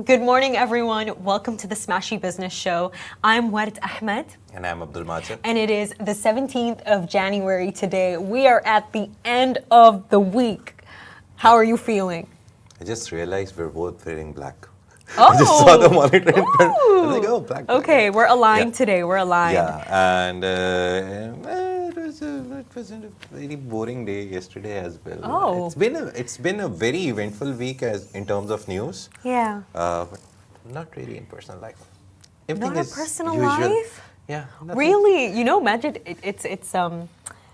Good morning, everyone. Welcome to the Smashi Business Show. I'm Ward Ahmed. And I'm Abdul Majid. And it is the 17th of January today. We are at the end of the week. How are you feeling? I just realized we're both wearing black. Oh! I just saw the monitor and I was like, oh, black. Okay, we're aligned today. We're aligned. Yeah, and it was a very boring day yesterday as well. Oh. It's been a very eventful week in terms of news. Yeah. But not really in personal life. Everything Not a is personal usual. life? Yeah. nothing. Really? You know, Majid, it's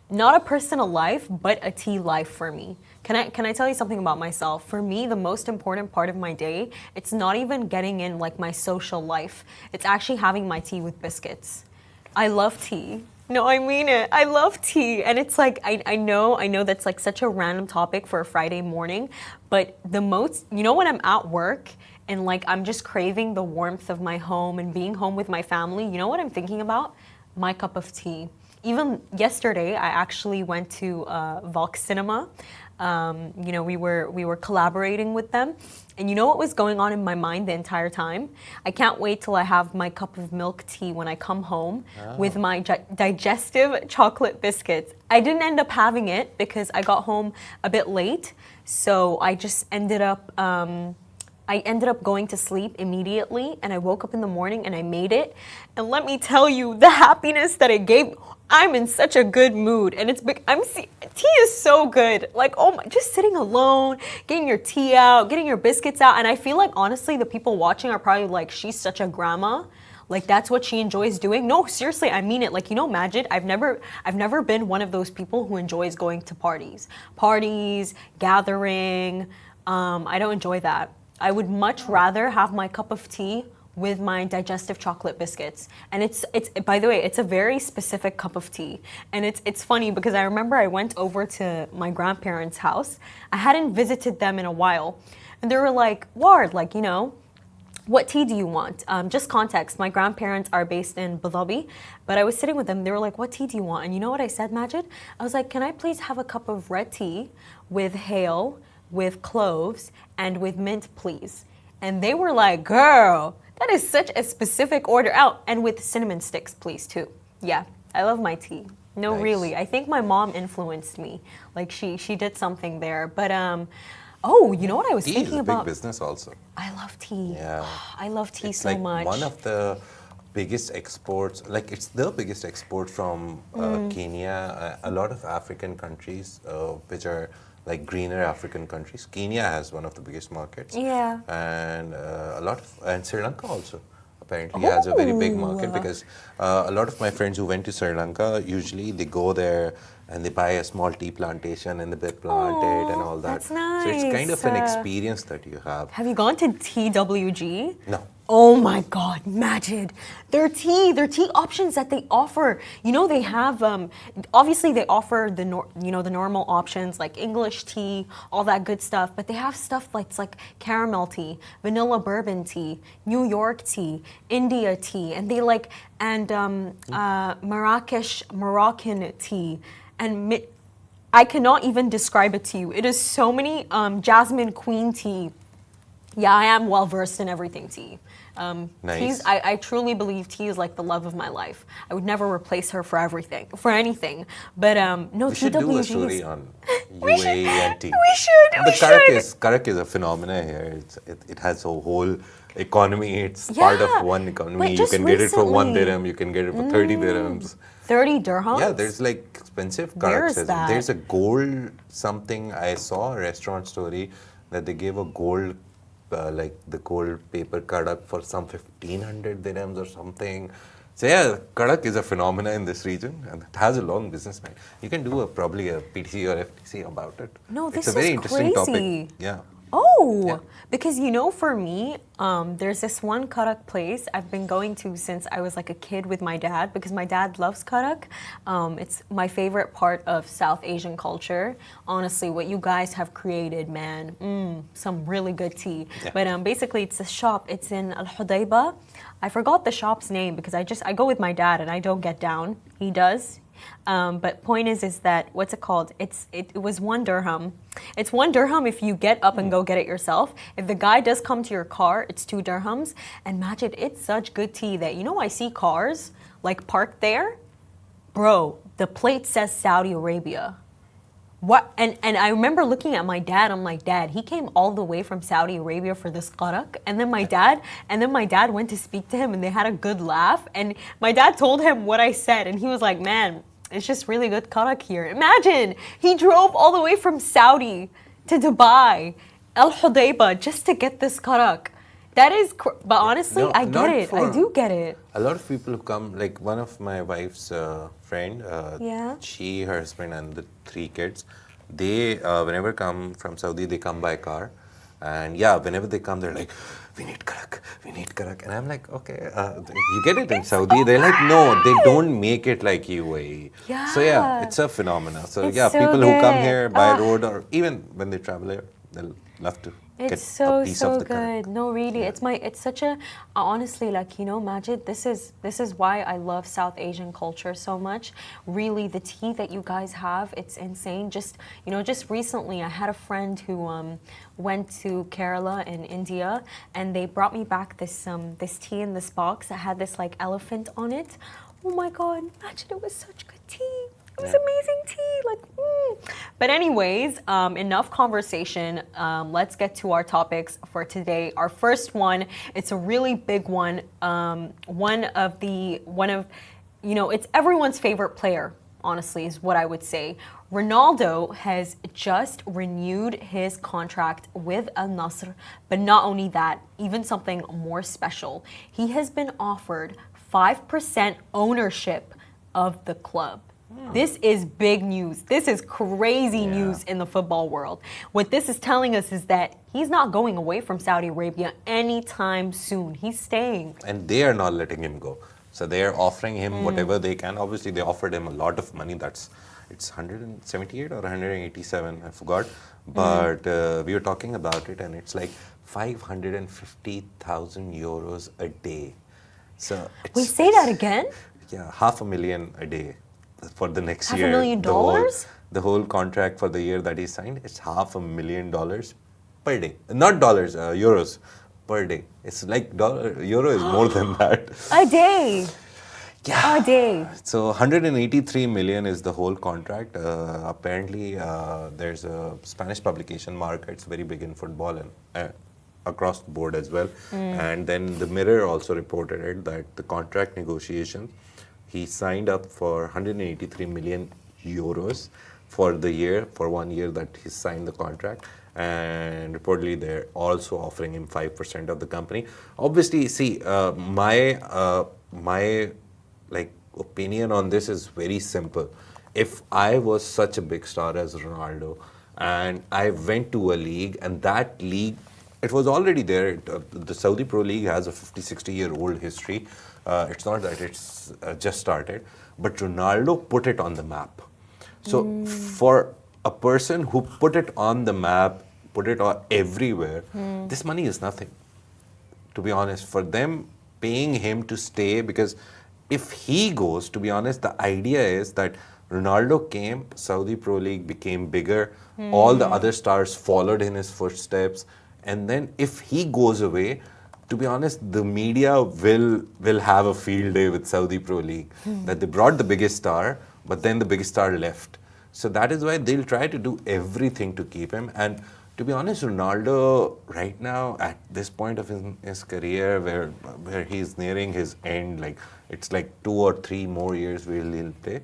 not a personal life, but a tea life for me. Can I tell you something about myself? For me, the most important part of my day, it's not even getting in like my social life. It's actually having my tea with biscuits. I love tea. No, I mean it. I love tea. And it's like, I know that's like such a random topic for a Friday morning, but the most, you know, when I'm at work and like I'm just craving the warmth of my home and being home with my family, you know what I'm thinking about? My cup of tea. Even yesterday, I actually went to Vox Cinema. You know, we were collaborating with them, and you know what was going on in my mind the entire time? I can't wait till I have my cup of milk tea when I come home with my digestive chocolate biscuits. I didn't end up having it because I got home a bit late, so I just ended up going to sleep immediately, and I woke up in the morning and I made it. And let me tell you, the happiness that it gave. I'm in such a good mood, and tea is so good. Like, oh my, just sitting alone, getting your tea out, getting your biscuits out, and I feel like honestly, the people watching are probably like, she's such a grandma. Like that's what she enjoys doing. No, seriously, I mean it. Like, you know, Majid, I've never been one of those people who enjoys going to parties, gathering. I don't enjoy that. I would much rather have my cup of tea with my digestive chocolate biscuits. And it's by the way, it's a very specific cup of tea. And it's funny because I remember I went over to my grandparents' house. I hadn't visited them in a while. And they were like, Ward, like, you know, what tea do you want? Just context, my grandparents are based in Abu Dhabi, but I was sitting with them, they were like, what tea do you want? And you know what I said, Majid? I was like, can I please have a cup of red tea with hale, with cloves, and with mint, please? And they were like, girl, that is such a specific order out. And with cinnamon sticks, please, too. Yeah, I love my tea. No, nice. Really. I think my mom influenced me. Like, she did something there. But, oh, you know what I was thinking about? Tea is a big business also. I love tea. Yeah. I love tea it's so like much. One of the biggest exports, like it's the biggest export from Kenya. A lot of African countries, which are like greener African countries. Kenya has one of the biggest markets. Yeah. And and Sri Lanka also apparently has a very big market because a lot of my friends who went to Sri Lanka, usually they go there and they buy a small tea plantation and they plant it and all that. That's nice. So it's kind of an experience that you have. Have you gone to TWG? No. Oh my God, Majid. Their tea options that they offer. You know, they have, obviously they offer the normal options like English tea, all that good stuff, but they have stuff like, it's like caramel tea, vanilla bourbon tea, New York tea, India tea, and they like, and Moroccan tea, and I cannot even describe it to you. It is so many, jasmine queen tea. Yeah, I am well versed in everything tea. Nice. Teas, I truly believe tea is like the love of my life. I would never replace her for anything. But no, we should do a story on UAE and tea. We should. Karak is a phenomenon here. It has a whole economy. It's part of one economy. Like you can get it for 1 dirham. You can get it for 30 dirhams. 30 dirhams? Yeah, there's like expensive Karak. Where is that? There's a gold something. I saw a restaurant story that they gave a gold like the gold paper kadak for some 1,500 dirhams or something. So yeah, kadak is a phenomenon in this region and it has a long business mind. You can do probably a PTC or FTC about it. No, this it's a very is interesting crazy. topic. Yeah. Oh, Yeah. Because you know, for me, there's this one karak place I've been going to since I was like a kid with my dad because my dad loves karak. It's my favorite part of South Asian culture. Honestly, what you guys have created, man, some really good tea. Yeah. But basically, it's a shop. It's in Al Hudayba. I forgot the shop's name because I go with my dad and I don't get down. He does. But point is that, what's it called? It was 1 dirham. It's 1 dirham if you get up and go get it yourself. If the guy does come to your car, it's 2 dirhams. And Majid, it's such good tea that, I see cars like parked there. Bro, the plate says Saudi Arabia. What? And I remember looking at my dad. I'm like, Dad, he came all the way from Saudi Arabia for this qarak. And then my dad went to speak to him, and they had a good laugh. And my dad told him what I said, and he was like, man, it's just really good qarak here. Imagine he drove all the way from Saudi to Dubai, Al Hudayba, just to get this qarak. That is, but honestly, No, I get not it. I do get it. A lot of people who come, like one of my wife's friend, Yeah. she, her husband, and the 3 kids, they whenever come from Saudi, they come by car, and yeah, whenever they come, they're like, we need karak, and I'm like, okay, you get it in Saudi. They're like, no, they don't make it like UAE. Yeah. So yeah, it's a phenomenon. So It's yeah, so people who come good. here by road or even when they travel here, they'll love to. It's Get so a piece of the good. karak. No, really, it's such a honestly, like, Majid, this is why I love South Asian culture so much. Really, the tea that you guys have, it's insane. Just recently, I had a friend who went to Kerala in India, and they brought me back this tea in this box that had this like elephant on it. Oh my God, Majid, it was such good tea. It was amazing tea, But anyways, enough conversation. Let's get to our topics for today. Our first one, it's a really big one. It's everyone's favorite player, honestly, is what I would say. Ronaldo has just renewed his contract with Al Nassr, but not only that, even something more special. He has been offered 5% ownership of the club. This is big news. This is crazy news in the football world. What this is telling us is that he's not going away from Saudi Arabia anytime soon. He's staying. And they are not letting him go. So they are offering him whatever they can. Obviously, they offered him a lot of money. It's 178 or 187, I forgot. But we were talking about it, and it's like 550,000 euros a day. So Wait, say that again? Yeah, $500,000 a day for the next $500,000? year. The whole contract for the year that he signed, it's $500,000 per day. Not dollars, euros per day. It's like euro is more than that. A day. Yeah. A day. So 183 million is the whole contract. Apparently, there's a Spanish publication, Marca. It's very big in football and across the board as well. And then the Mirror also reported it that the contract negotiation, he signed up for 183 million euros for the year, for 1 year that he signed the contract. And reportedly, they're also offering him 5% of the company. Obviously, see, my opinion on this is very simple. If I was such a big star as Ronaldo, and I went to a league, and that league, it was already there. The Saudi Pro League has a 50, 60-year-old history. It's not that it's just started, but Ronaldo put it on the map. So for a person who put it on the map, put it everywhere, this money is nothing. To be honest, for them paying him to stay, because if he goes, to be honest, the idea is that Ronaldo came, Saudi Pro League became bigger, all the other stars followed in his footsteps, and then if he goes away, to be honest, the media will have a field day with Saudi Pro League. That they brought the biggest star, but then the biggest star left. So that is why they'll try to do everything to keep him. And to be honest, Ronaldo right now, at this point of his career, where he's nearing his end, like it's like 2 or 3 more years where he'll play,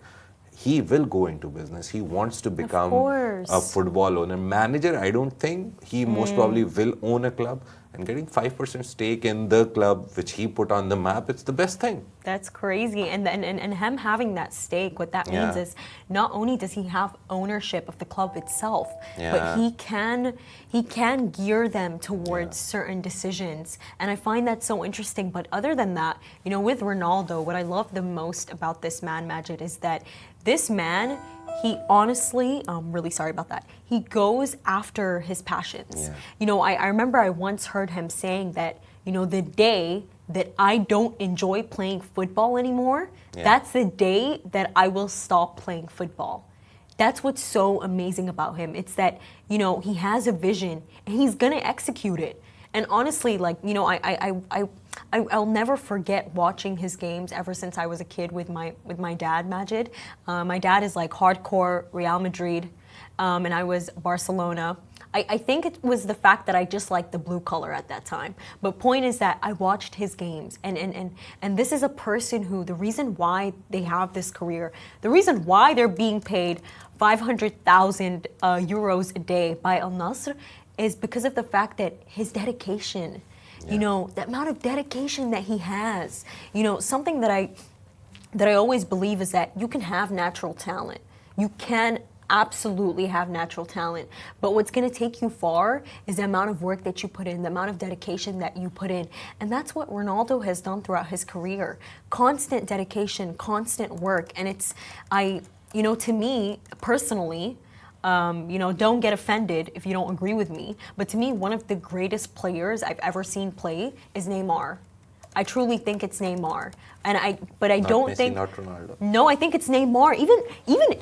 he will go into business. He wants to become a football owner. Manager, I don't think. He most probably will own a club. And getting 5% stake in the club, which he put on the map, it's the best thing. That's crazy. And him having that stake, what that means is not only does he have ownership of the club itself, but he can gear them towards certain decisions. And I find that so interesting. But other than that, with Ronaldo, what I love the most about this man, Majid, is that this man, he honestly, I'm really sorry about that. He goes after his passions. I remember I once heard him saying that, the day that I don't enjoy playing football anymore, that's the day that I will stop playing football. That's what's so amazing about him. It's that, you know, he has a vision and he's gonna execute it. And honestly, like, you know, I'll never forget watching his games ever since I was a kid with my dad, Majid. My dad is like hardcore Real Madrid, and I was Barcelona. I think it was the fact that I just liked the blue color at that time. But point is that I watched his games, and this is a person who, the reason why they have this career, the reason why they're being paid 500,000 euros a day by Al Nassr is because of the fact that his dedication, you know, the amount of dedication that he has. You know, something that I always believe is that you can have natural talent. You can absolutely have natural talent. But what's going to take you far is the amount of work that you put in, the amount of dedication that you put in. And that's what Ronaldo has done throughout his career. Constant dedication, constant work. And it's, you know, to me personally, you know, don't get offended if you don't agree with me, but to me, one of the greatest players I've ever seen play is Neymar. I truly think it's Neymar, but I don't Messi, think. Not Ronaldo. No, I think it's Neymar. Even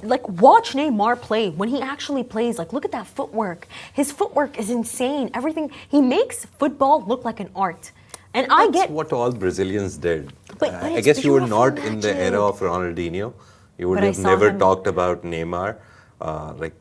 like watch Neymar play when he actually plays. Like look at that footwork. His footwork is insane. Everything he makes football look like an art. And That's what all Brazilians did. But I it's guess you were beautiful not in the era of Ronaldinho. You would But I have saw never him. talked about Neymar, like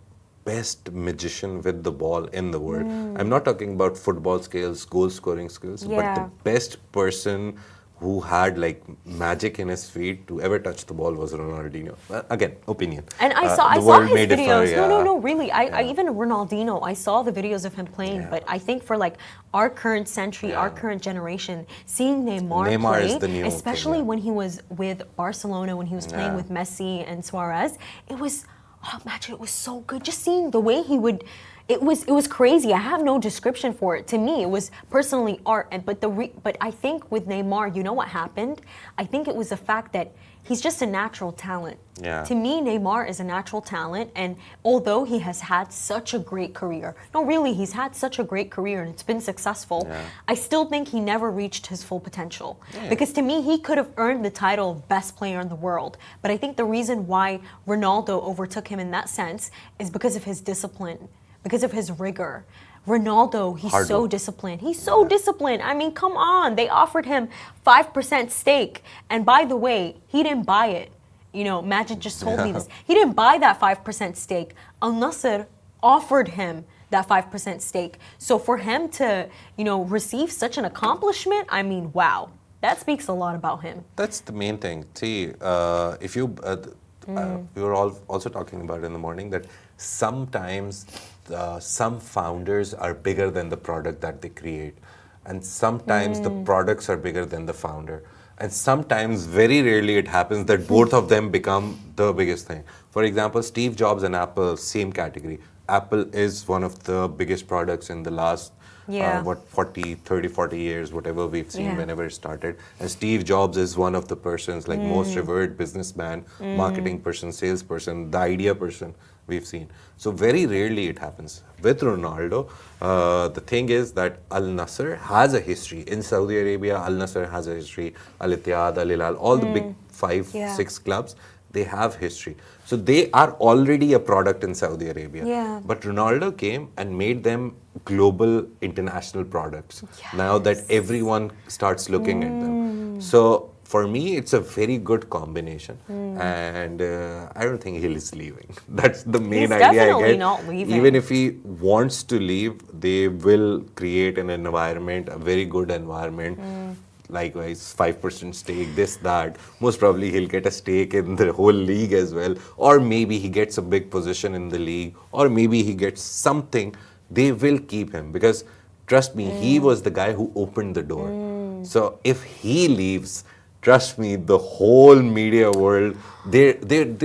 best magician with the ball in the world. I'm not talking about football skills, goal scoring skills, but Yeah. the best person who had like magic in his feet to ever touch the ball was Ronaldinho. Again, opinion. And I The saw world his may differ, videos. yeah. No, really. I even Ronaldinho, I saw the videos of him playing. Yeah. But I think for like our current century, our Yeah. current generation, seeing Neymar Neymar play, is the new especially thing, yeah. when he was with Barcelona, when he was playing Yeah. with Messi and Suarez, it was, oh, imagine it was so good. Just seeing the way he would. It was crazy. I have no description for it. To me, it was personally art. But I think with Neymar, you know what happened? I think it was the fact that he's just a natural talent. Yeah. To me, Neymar is a natural talent, and although he has had such a great career, no, really, he's had such a great career and it's been successful. Yeah. I still think he never reached his full potential. Yeah. Because to me, he could have earned the title of best player in the world. But I think the reason why Ronaldo overtook him in that sense is because of his discipline, because of his rigor. Ronaldo, he's Hard so work. disciplined. He's so disciplined. I mean, come on. They offered him 5% stake. And by the way, he didn't buy it. You know, Majid just told me this. He didn't buy that 5% stake. Al Nassr offered him that 5% stake. So for him to, you know, receive such an accomplishment, I mean, wow. That speaks a lot about him. That's the main thing. See, if you, we were all also talking about in the morning that sometimes some founders are bigger than the product that they create, and sometimes the products are bigger than the founder, and sometimes, very rarely, it happens that both of them become the biggest thing. For example, Steve Jobs and Apple, same category. Apple is one of the biggest products in the last Yeah. 40 years, whatever we've seen Yeah. whenever it started. And Steve Jobs is one of the persons, like most revered businessman, marketing person, salesperson, the idea person we've seen. So very rarely it happens. With Ronaldo, the thing is that Al Nassr has a history. In Saudi Arabia, Al Nassr has a history. Al Ittihad, Al Hilal, all the big 5, Yeah. 6 clubs, they have history. So they are already a product in Saudi Arabia. Yeah. But Ronaldo came and made them global, international products. Now that everyone starts looking at them. So for me, it's a very good combination. And I don't think he is leaving. That's the main He's idea I definitely get. not leaving. Even if he wants to leave, they will create an environment, a very good environment. Likewise, 5% stake, this, that. Most probably he'll get a stake in the whole league as well. Or maybe he gets a big position in the league. Or maybe he gets something. They will keep him because, trust me, he was the guy who opened the door. So if he leaves, Trust me, the whole media world, they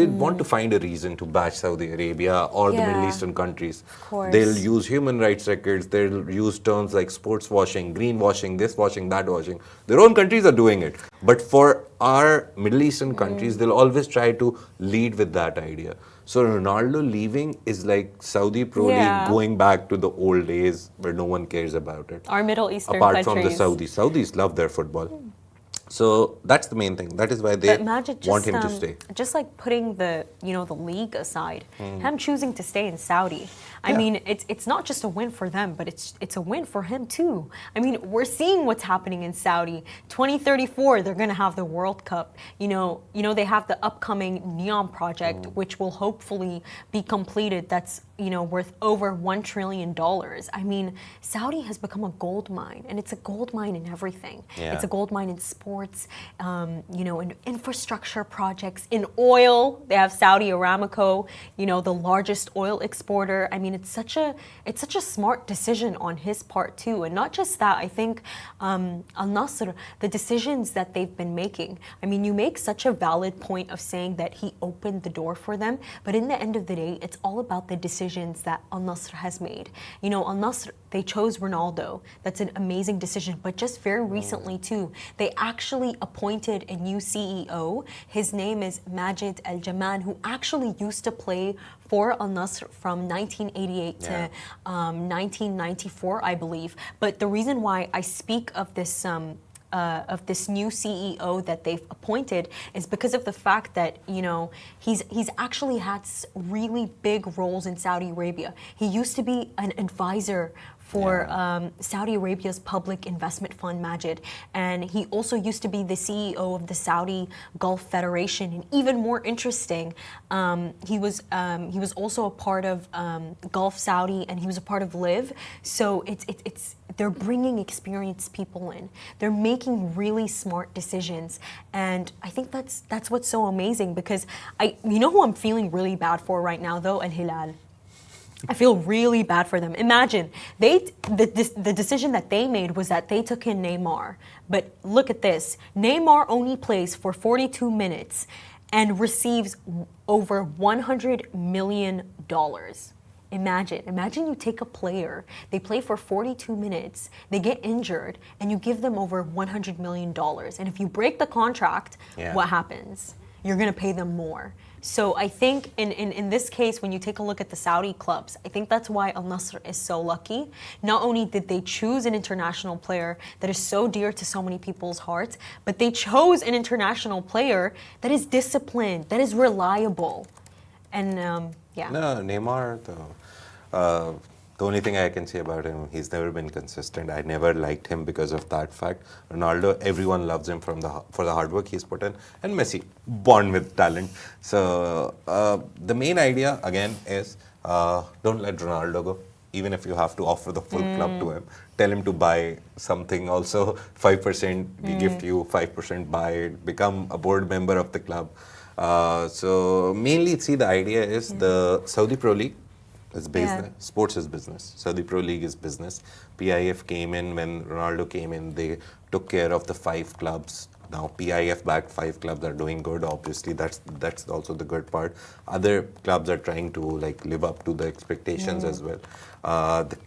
want to find a reason to bash Saudi Arabia or the Middle Yeah. Eastern countries. Of course. They'll use human rights records, they'll use terms like sports washing, greenwashing, this washing, that washing. Their own countries are doing it. But for our Middle Eastern countries, they'll always try to lead with that idea. So Ronaldo leaving is like Saudi Pro Yeah. League going back to the old days where no one cares about it. Our Middle Eastern Apart countries. from the Saudis. Saudis love their football. So that's the main thing. That is why they But Majid, just, want him to stay. Just like putting the the league aside, him choosing to stay in Saudi. I Yeah. mean, it's not just a win for them, but it's a win for him too. I mean, we're seeing what's happening in Saudi. 2034, they're gonna have the World Cup. They have the upcoming Neom project, which will hopefully be completed. That's worth over $1 trillion. I mean, Saudi has become a gold mine, and it's a gold mine in everything. Yeah. It's a gold mine in sports, in infrastructure projects, in oil. They have Saudi Aramco, the largest oil exporter. I mean, it's such a smart decision on his part too, and not just that. I think Al Nassr, the decisions that they've been making. I mean, you make such a valid point of saying that he opened the door for them, but in the end of the day, it's all about the decisions that Al Nassr has made. Al Nassr, they chose Ronaldo. That's an amazing decision. But just very recently too, they actually appointed a new CEO. His name is Majid Al Jaman, who actually used to play for Al Nassr from 1988 to 1994, I believe. But the reason why I speak of this new CEO that they've appointed is because of the fact that he's actually had really big roles in Saudi Arabia. He used to be an advisor for Saudi Arabia's public investment fund, Majid, and he also used to be the CEO of the Saudi Gulf Federation. And even more interesting, he was also a part of Gulf Saudi, and he was a part of Live. So it's they're bringing experienced people in. They're making really smart decisions, and I think that's what's so amazing. Because who I'm feeling really bad for right now though, Al Hilal. I feel really bad for them. Imagine the decision that they made was that they took in Neymar. But look at this. Neymar only plays for 42 minutes and receives over $100 million. Imagine you take a player, they play for 42 minutes, they get injured, and you give them over $100 million. And if you break the contract, what happens? You're gonna pay them more. So I think in this case, when you take a look at the Saudi clubs, I think that's why Al Nassr is so lucky. Not only did they choose an international player that is so dear to so many people's hearts, but they chose an international player that is disciplined, that is reliable. And No, Neymar, the only thing I can say about him, he's never been consistent. I never liked him because of that fact. Ronaldo, everyone loves him for the hard work he's put in. And Messi, born with talent. So the main idea, again, is don't let Ronaldo go. Even if you have to offer the full club to him, tell him to buy something also. 5% we give to you, 5% buy it, become a board member of the club. So mainly, see, the idea is the Saudi Pro League is business. Sports is business. Saudi Pro League is business. PIF came in when Ronaldo came in. They took care of the 5 clubs. Now PIF backed 5 clubs are doing good. Obviously, that's also the good part. Other clubs are trying to live up to the expectations as well. The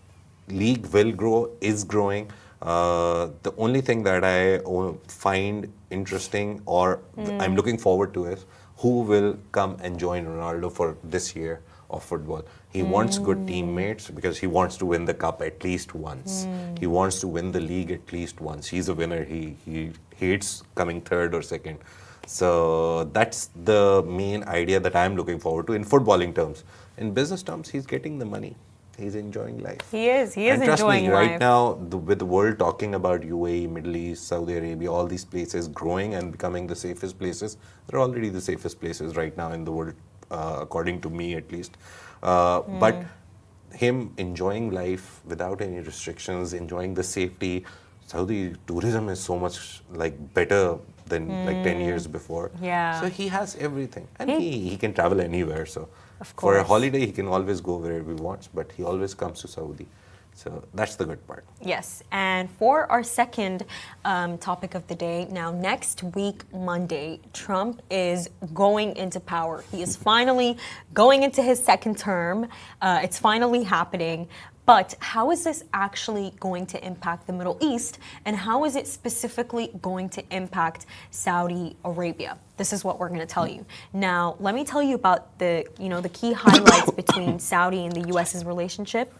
league will grow, is growing. The only thing that I find interesting or I'm looking forward to is who will come and join Ronaldo for this year of football. He wants good teammates because he wants to win the cup at least once. He wants to win the league at least once. He's a winner. He hates coming third or second. So that's the main idea that I'm looking forward to in footballing terms. In business terms, he's getting the money. He's enjoying life. He is And trust enjoying me, life. right now, with the world talking about UAE, Middle East, Saudi Arabia, all these places growing and becoming the safest places, they're already the safest places right now in the world, according to me at least. But him enjoying life without any restrictions, enjoying the safety, Saudi tourism is so much better than 10 years before. Yeah. So he has everything. And he can travel anywhere. So Of for a course. holiday, he can always go wherever he wants, but he always comes to Saudi. So that's the good part. Yes, and for our second topic of the day, now next week, Monday, Trump is going into power. He is finally going into his second term. It's finally happening. But how is this actually going to impact the Middle East, and how is it specifically going to impact Saudi Arabia? This is what we're going to tell you. Now, let me tell you about the key highlights between Saudi and the U.S.'s relationship.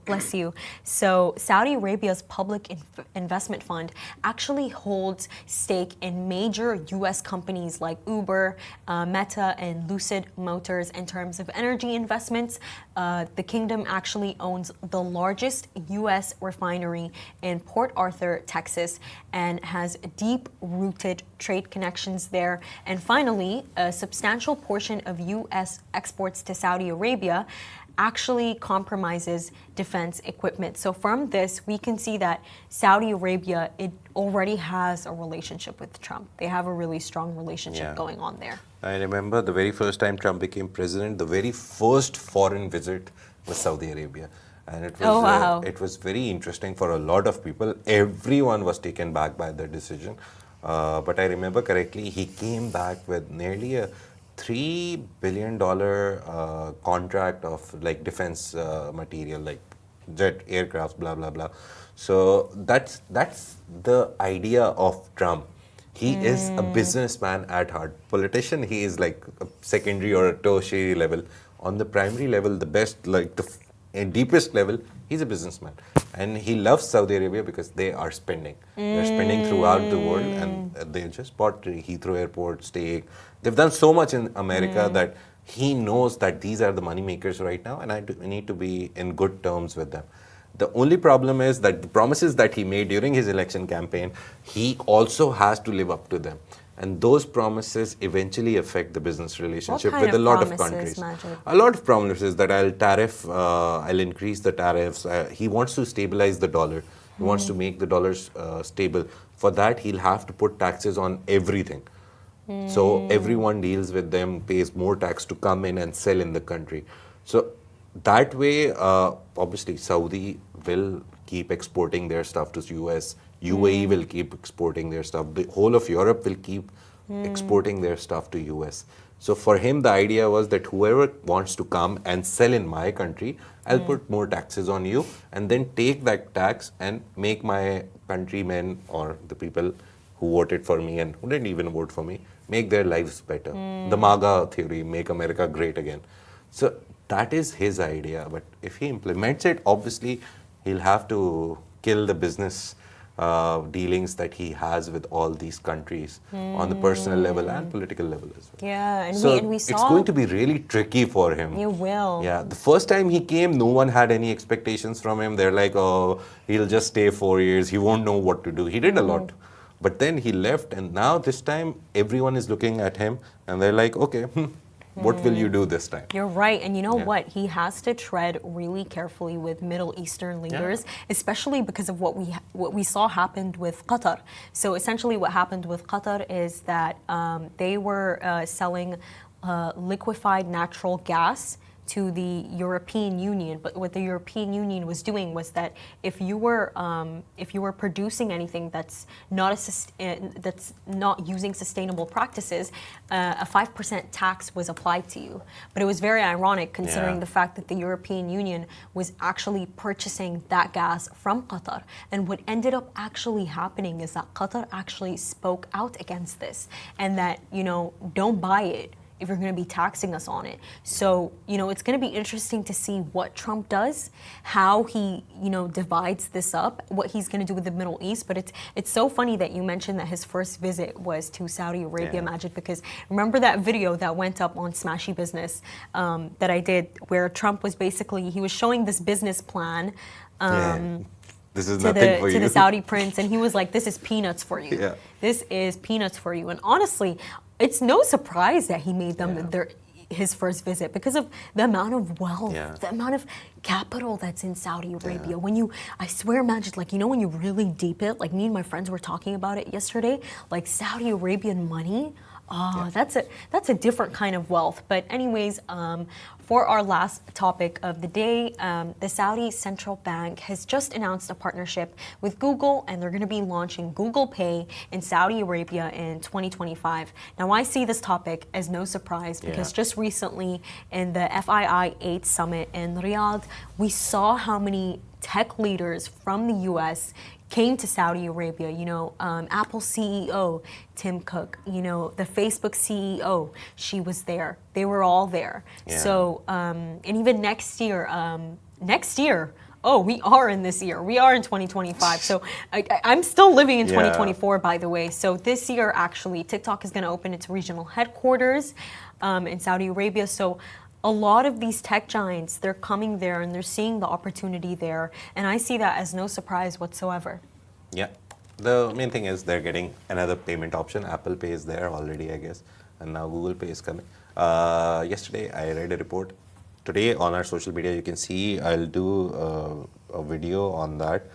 Bless you. So, Saudi Arabia's public investment fund actually holds stake in major U.S. companies like Uber, Meta, and Lucid Motors in terms of energy investments. The kingdom actually owns the largest U.S. refinery in Port Arthur, Texas, and has deep-rooted trade connections there. And finally, a substantial portion of U.S. exports to Saudi Arabia actually compromises defense equipment. So from this, we can see that Saudi Arabia, it already has a relationship with Trump. They have a really strong relationship going on there. I remember the very first time Trump became president, the very first foreign visit was Saudi Arabia. And it was, it was very interesting for a lot of people. Everyone was taken back by the decision. But I remember correctly, he came back with nearly a $3 billion contract of like defense material, like jet aircraft, blah, blah, blah. So that's the idea of Trump. He is a businessman at heart. Politician, he is like a secondary or a tertiary level. On the primary level, the best, like the deepest level, he's a businessman. And he loves Saudi Arabia because they are spending. They're spending throughout the world, and they just bought Heathrow Airport stake. They've done so much in America that he knows that these are the money makers right now, and I need to be in good terms with them. The only problem is that the promises that he made during his election campaign, he also has to live up to them. And those promises eventually affect the business relationship with a lot of countries. A lot of promises that I'll increase the tariffs. He wants to stabilize the dollar. He wants to make the dollars stable. For that, he'll have to put taxes on everything. So everyone deals with them, pays more tax to come in and sell in the country. So that way, obviously, Saudi will keep exporting their stuff to the US. UAE will keep exporting their stuff. The whole of Europe will keep exporting their stuff to US. So for him, the idea was that whoever wants to come and sell in my country, I'll put more taxes on you and then take that tax and make my countrymen or the people who voted for me and who didn't even vote for me, make their lives better. The MAGA theory, make America great again. So that is his idea. But if he implements it, obviously, he'll have to kill the business dealings that he has with all these countries on the personal level and political level as well. Yeah, and so we saw... it's going to be really tricky for him. You will. Yeah, the first time he came, no one had any expectations from him. They're like, oh, he'll just stay 4 years. He won't know what to do. He did a lot. But then he left, and now this time, everyone is looking at him, and they're like, okay, what will you do this time? You're right. And you know what? He has to tread really carefully with Middle Eastern leaders, especially because of what we saw happened with Qatar. So essentially what happened with Qatar is that they were selling liquefied natural gas to the European Union. But what the European Union was doing was that if you were producing anything that's not using sustainable practices, a 5% tax was applied to you. But it was very ironic considering the fact that the European Union was actually purchasing that gas from Qatar. And what ended up actually happening is that Qatar actually spoke out against this, and that, don't buy it if you're going to be taxing us on it. So, it's going to be interesting to see what Trump does, how he, divides this up, what he's going to do with the Middle East. But it's so funny that you mentioned that his first visit was to Saudi Arabia, Majid, because remember that video that went up on Smashi Business that I did, where Trump was he was showing this business plan This is nothing for you. To the Saudi prince, and he was like, this is peanuts for you. This is peanuts for you. And honestly, it's no surprise that he made them his first visit because of the amount of wealth, the amount of capital that's in Saudi Arabia. I swear, Majid, when you really deep it, like me and my friends were talking about it yesterday, like Saudi Arabian money, that's a different kind of wealth. But anyways, for our last topic of the day, the Saudi Central Bank has just announced a partnership with Google, and they're going to be launching Google Pay in Saudi Arabia in 2025. Now, I see this topic as no surprise because just recently in the FII 8 summit in Riyadh, we saw how many tech leaders from the US came to Saudi Arabia. Apple CEO Tim Cook, the Facebook CEO, she was there. They were all there. Yeah. So, and even next year, we are in this year. We are in 2025. So I'm still living in 2024, by the way. So this year, actually, TikTok is going to open its regional headquarters in Saudi Arabia. So a lot of these tech giants, they're coming there and they're seeing the opportunity there. And I see that as no surprise whatsoever. Yeah. The main thing is they're getting another payment option. Apple Pay is there already, I guess. And now Google Pay is coming. Yesterday, I read a report. Today, on our social media, you can see I'll do a video on that.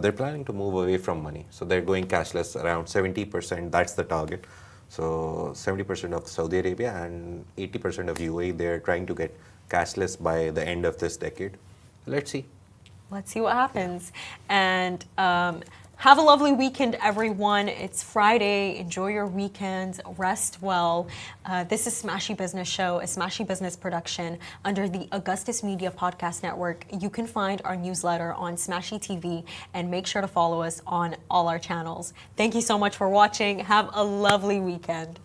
They're planning to move away from money. So they're going cashless around 70%. That's the target. So 70% of Saudi Arabia and 80% of UAE, they're trying to get cashless by the end of this decade. Let's see. Let's see what happens. And have a lovely weekend, everyone. It's Friday. Enjoy your weekend. Rest well. This is Smashi Business Show, a Smashi Business production under the Augustus Media Podcast Network. You can find our newsletter on Smashi TV and make sure to follow us on all our channels. Thank you so much for watching. Have a lovely weekend.